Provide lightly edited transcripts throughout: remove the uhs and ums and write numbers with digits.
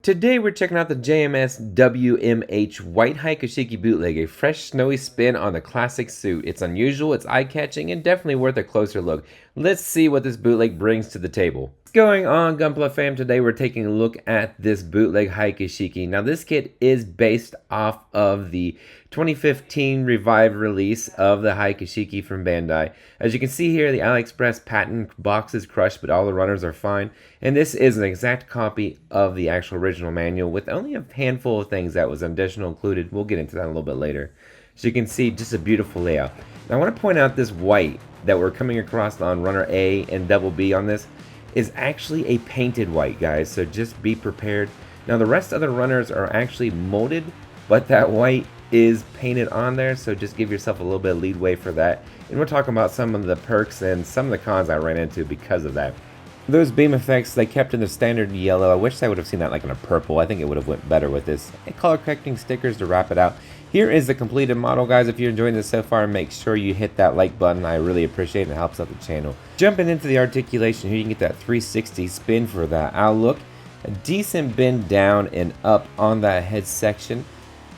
Today we're checking out the JMS WMH White Hyaku Shiki bootleg, a fresh snowy spin on the classic suit. It's unusual, it's eye-catching, and definitely worth a closer look. Let's see what this bootleg brings to the table. What's going on, Gunpla fam? Today we're taking a look at this bootleg Hyaku Shiki. Now this kit is based off of the 2015 revived release of the Hyaku Shiki from Bandai. As you can see here, the AliExpress patent box is crushed, but all the runners are fine. And this is an exact copy of the actual original manual with only a handful of things that was additional included. We'll get into that a little bit later. So you can see just a beautiful layout. Now I want to point out this white that we're coming across on runner A and double B on this is actually a painted white, guys, so just be prepared. Now the rest of the runners are actually molded, but that white is painted on there, so just give yourself a little bit of leadway for that. And we're talking about some of the perks and some of the cons I ran into because of that. Those beam effects, they kept in the standard yellow. I wish I would have seen that like in a purple. I think it would have went better with this. And color correcting stickers to wrap it out. Here is the completed model, guys. If you're enjoying this so far, make sure you hit that like button. I really appreciate it. It helps out the channel. Jumping into the articulation here, you can get that 360 spin for that outlook. A decent bend down and up on that head section.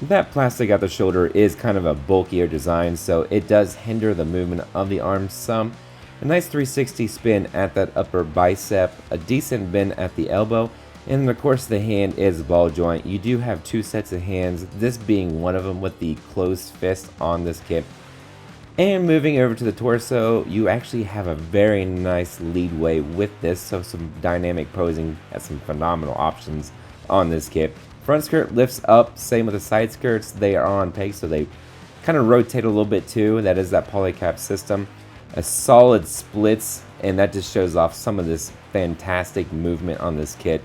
That plastic at the shoulder is kind of a bulkier design, so it does hinder the movement of the arms some. A nice 360 spin at that upper bicep, a decent bend at the elbow, and of course the hand is ball joint. You do have two sets of hands, this being one of them with the closed fist on this kit. And moving over to the torso, you actually have a very nice leadway with this, so some dynamic posing has some phenomenal options on this kit. Front skirt lifts up, same with the side skirts, they are on pegs, so they kind of rotate a little bit too. That is that polycap system. A solid splits, and that just shows off some of this fantastic movement on this kit.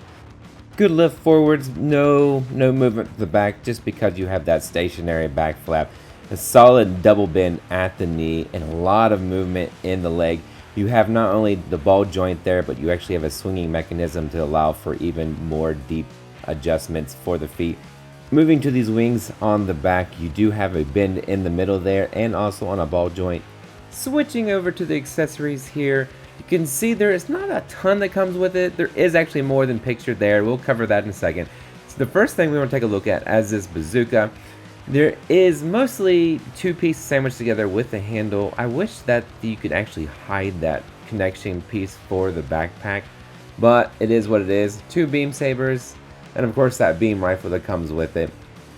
Good lift forwards, no movement to the back, just because you have that stationary back flap. A solid double bend at the knee and a lot of movement in the leg. You have not only the ball joint there, but you actually have a swinging mechanism to allow for even more deep adjustments for the feet. Moving to these wings on the back, you do have a bend in the middle there and also on a ball joint. Switching over to the accessories here, you can see there is not a ton that comes with it. There is actually more than pictured there. We'll cover that in a second. So the first thing we want to take a look at as this bazooka, there is mostly two pieces sandwiched together with the handle. I wish that you could actually hide that connection piece for the backpack, but it is what it is. Two beam sabers, and of course that beam rifle that comes with it.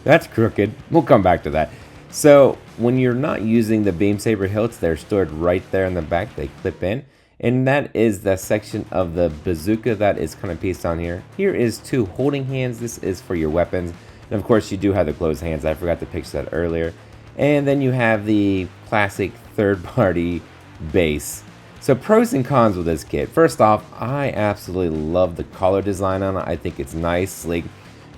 That's crooked. We'll come back to that. So when you're not using the beam saber hilts, they're stored right there in the back. They clip in, and that is the section of the bazooka that is kind of pieced on here. Here is two holding hands. This is for your weapons, and of course you do have the closed hands. I forgot to picture that earlier. And then you have the classic third-party base. So pros and cons with this kit. First off, I absolutely love the collar design on it. I think it's nice, sleek.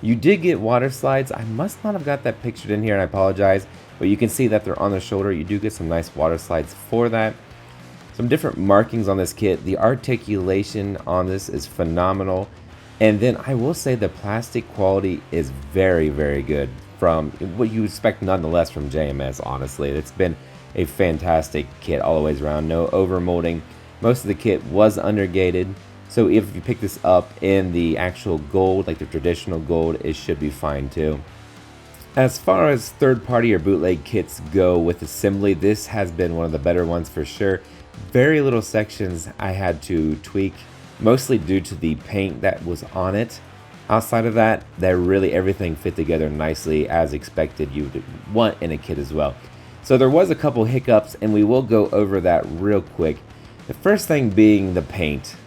You did get water slides. I must not have got that pictured in here, and I apologize, but you can see that they're on the shoulder. You do get some nice water slides for that. Some different markings on this kit. The articulation on this is phenomenal. And then I will say the plastic quality is very, very good from what you expect nonetheless from JMS, honestly. It's been a fantastic kit all the way around. No overmolding. Most of the kit was undergated. So if you pick this up in the actual gold, like the traditional gold, it should be fine too. As far as third-party or bootleg kits go with assembly, this has been one of the better ones for sure. Very little sections I had to tweak, mostly due to the paint that was on it. Outside of that, really everything fit together nicely as expected you would want in a kit as well. So there was a couple hiccups, and we will go over that real quick. The first thing being the paint.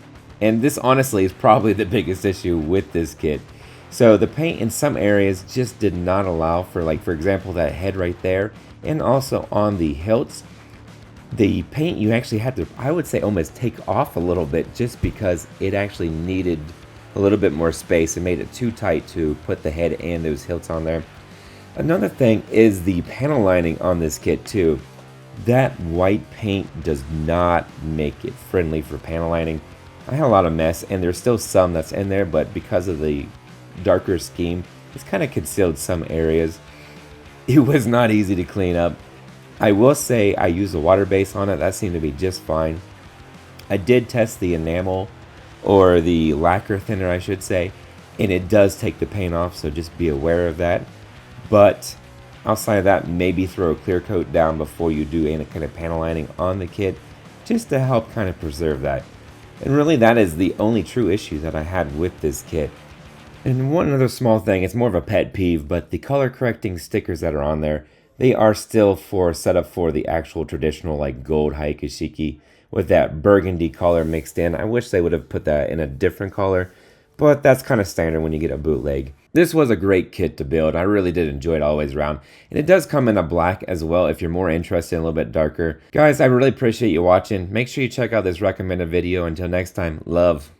And this honestly is probably the biggest issue with this kit. So the paint in some areas just did not allow for, like for example, that head right there, and also on the hilts. The paint you actually had to, I would say, almost take off a little bit just because it actually needed a little bit more space. It made it too tight to put the head and those hilts on there. Another thing is the panel lining on this kit too. That white paint does not make it friendly for panel lining. I had a lot of mess, and there's still some that's in there, but because of the darker scheme, it's kind of concealed some areas. It was not easy to clean up. I will say I used a water base on it. That seemed to be just fine. I did test the enamel, or the lacquer thinner I should say, and it does take the paint off, so just be aware of that. But outside of that, maybe throw a clear coat down before you do any kind of panel lining on the kit, just to help kind of preserve that. And really that is the only true issue that I had with this kit. And one other small thing, it's more of a pet peeve, but the color correcting stickers that are on there, they are still set up for the actual traditional like gold Hyaku Shiki with that burgundy color mixed in. I wish they would have put that in a different color, but that's kind of standard when you get a bootleg. This was a great kit to build. I really did enjoy it always around. And it does come in a black as well if you're more interested in a little bit darker. Guys, I really appreciate you watching. Make sure you check out this recommended video. Until next time, love.